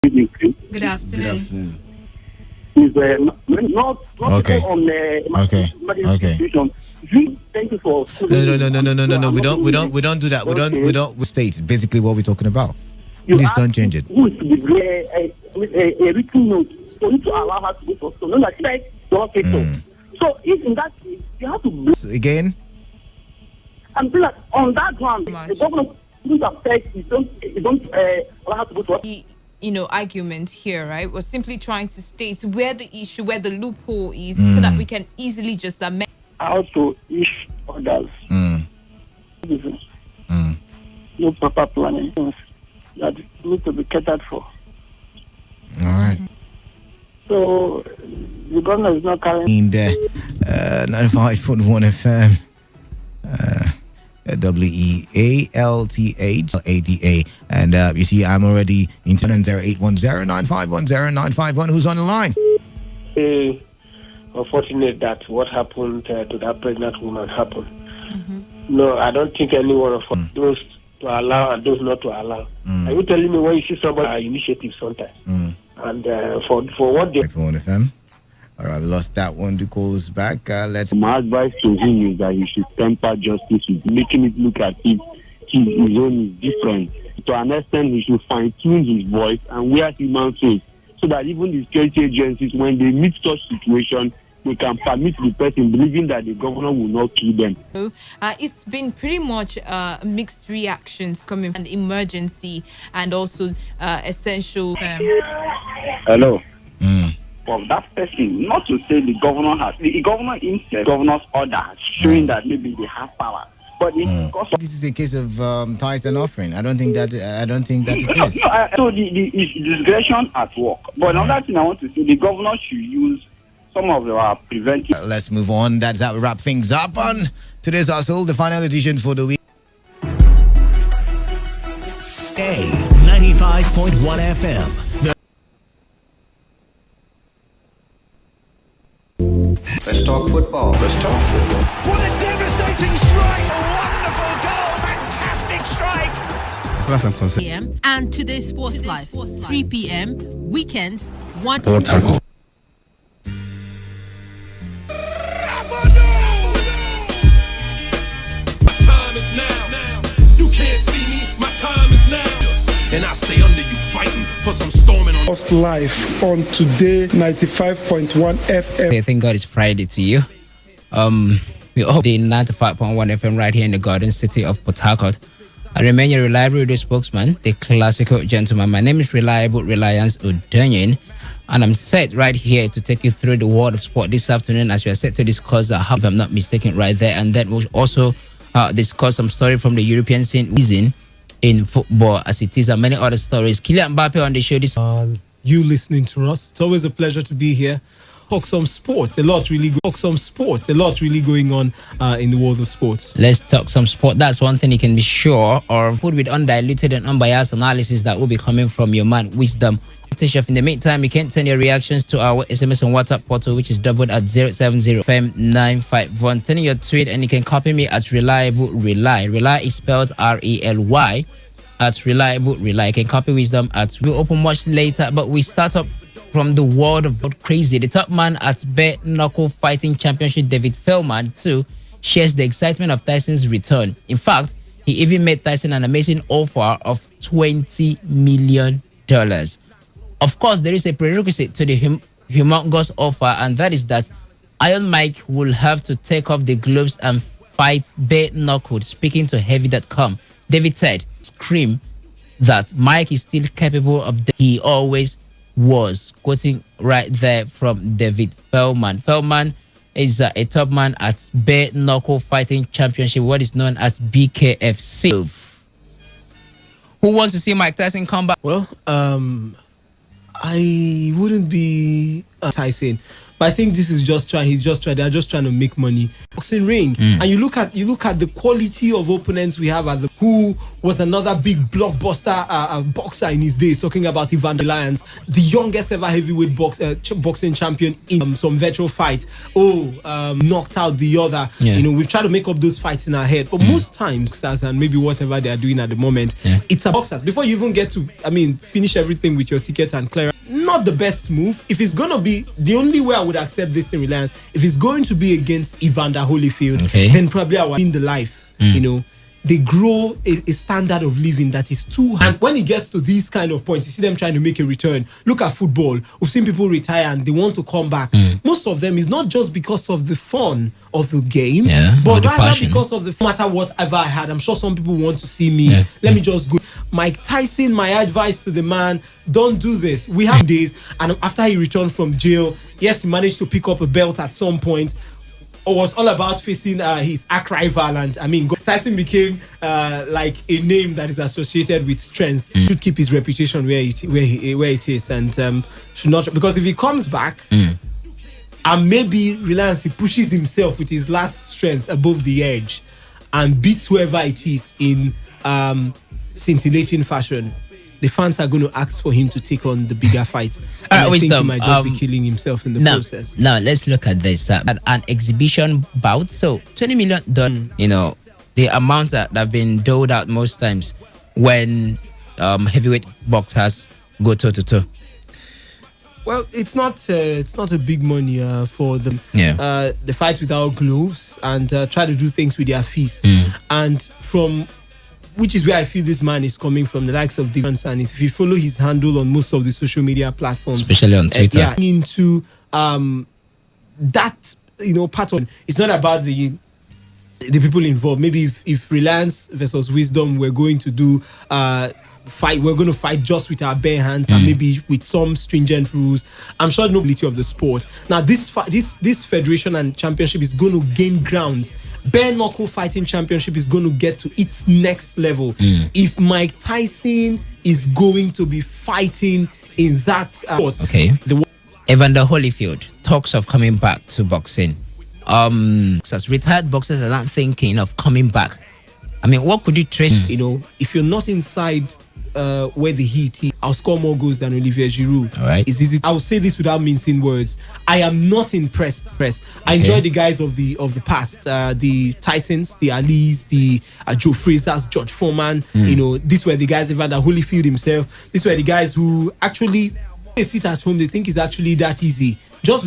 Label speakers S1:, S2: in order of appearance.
S1: Good
S2: Good afternoon.
S1: Is not
S3: Okay.
S1: on
S3: Okay. Okay.
S1: situation. Thank you for
S3: No. We don't do that. We don't state basically what we're talking about. Please don't change it.
S1: Who is to be a written note for you to allow her to go for school? No, like don't say so. So if in that case you have to
S3: Again?
S1: I'm saying that on that ground the government who's affect you don't allow her to go to work.
S2: Argument here, right? We're simply trying to state where the loophole is, so that we can easily just amend.
S1: Also, issue others. No proper planning that need to be catered for.
S3: All right.
S1: So the government is not carrying.
S3: In the 95.1 FM. WEALTHADA. And you see, I'm already in 0810-9510951. Who's on the line?
S4: Unfortunate that what happened to that pregnant woman happened. No, I don't think any one of us, those to allow and those not to allow. Are you telling me when you see somebody initiative sometimes? And for what they...
S3: FM. All right, we lost that one. The call is back. Let's.
S5: My advice to him is that he should temper justice with making it look as if his own is different. To an extent, he should fine-tune his voice and wear human face so that even the security agencies, when they meet such situations, they can permit the person believing that the governor will not kill them.
S2: It's been pretty much mixed reactions coming from the emergency and also essential.
S5: Hello.
S1: Of that person, not to say the governor himself, governor's order showing that maybe they have power, but it's because of
S3: This is a case of tithes and offering. I don't think that it is.
S1: so the discretion at work. But another thing I want to say, the governor should use some of our preventive.
S3: Let's move on. That's how we wrap things up on today's Hustle, the final edition for the week.
S6: 95.1 FM.
S7: Let's talk football.
S6: What a devastating strike! A wonderful goal! Fantastic strike!
S8: PM and today's Sports Live, 3 p.m. weekends, 1.
S6: And I stay under you fighting for some storming on
S9: Post live on Today 95.1 FM.
S10: I thank God it's Friday to you. We hope the 95.1 FM right here in the Garden City of Port Harcourt. I remain your reliable radio spokesman, the classical gentleman. My name is Reliable Reliance Udonyin, and I'm set right here to take you through the world of sport this afternoon as we are set to discuss, if I'm not mistaken, right there. And then we'll also discuss some story from the European scene in football as it is, and many other stories. Kylian Mbappe on the show this.
S9: You listening to us. It's always a pleasure to be here. Talk some sports. A lot really going on in the world of sports.
S10: Let's talk some sport. That's one thing you can be sure of. With undiluted and unbiased analysis that will be coming from your man Wisdom. In the meantime, you can send your reactions to our SMS and WhatsApp portal, which is doubled at 070-FM951. Send your tweet and you can copy me at Reliable Rely. Rely is spelled R-E-L-Y at Reliable Rely. You can copy Wisdom at. We'll open much later, but we start up from the world of crazy. The top man at Bare Knuckle Fighting Championship, David Feldman, too, shares the excitement of Tyson's return. In fact, he even made Tyson an amazing offer of $20 million. Of course, there is a prerequisite to the humongous offer, and that is that Iron Mike will have to take off the gloves and fight Bare Knuckle. Speaking to Heavy.com, David said, scream that Mike is still capable of he always was. Quoting right there from David Feldman. Feldman is a top man at Bare Knuckle Fighting Championship, what is known as BKFC. Who wants to see Mike Tyson come back?
S9: Well, I wouldn't be Tyson. But I think this is they're just trying to make money. Boxing ring. And you look at the quality of opponents we have who was another big blockbuster boxer in his days, talking about Evander Lyons, the youngest ever heavyweight boxing champion in some virtual fight. Knocked out the other. We've tried to make up those fights in our head. But most times, and maybe whatever they are doing at the moment, it's a boxers. Before you even get to, finish everything with your ticket and clear. Not the best move. If it's going to be, the only way I would accept this in Reliance, if it's going to be against Evander Holyfield, then probably I will in the life, they grow a standard of living that is too high. And when it gets to these kind of points, you see them trying to make a return. Look at football. We've seen people retire and they want to come back. Most of them is not just because of the fun of the game, but rather passion. Because of no matter whatever I had. I'm sure some people want to see me. Let me just go. Mike Tyson, my advice to the man, don't do this. We have days, and after he returned from jail, yes, he managed to pick up a belt at some point. It was all about facing his arch rival, and Tyson became like a name that is associated with strength. Should keep his reputation where it is, and should not, because if he comes back and maybe Reliance, he pushes himself with his last strength above the edge and beats whoever it is in scintillating fashion, the fans are going to ask for him to take on the bigger fight. I think he might just be killing himself in the process.
S10: Now let's look at this. An exhibition bout. So $20 million, the amount that have been doled out most times when heavyweight boxers go toe-to-toe.
S9: Well, it's not a big money for them. They fight without gloves and try to do things with their fists. And which is where I feel this man is coming from, the likes of Devon Sanis. If you follow his handle on most of the social media platforms, especially on Twitter, into that part of it's not about the people involved. Maybe if Reliance versus Wisdom were going to do fight, we're going to fight just with our bare hands and maybe with some stringent rules. I'm sure nobility of the sport. Now this federation and championship is going to gain grounds. Bare knuckle fighting championship is going to get to its next level if Mike Tyson is going to be fighting in that sport.
S10: Evander Holyfield talks of coming back to boxing. As retired boxers are not thinking of coming back. What could you train?
S9: If you're not inside where the heat is, I'll score more goals than Olivier Giroud.
S10: All right.
S9: I'll say this without mincing words. I am not impressed. I enjoy the guys of the past, the Tysons, the Alis, the Joe Frazers, George Foreman. These were the guys, Evander Holyfield himself. These were the guys who actually they sit at home. They think it's actually that easy. Just because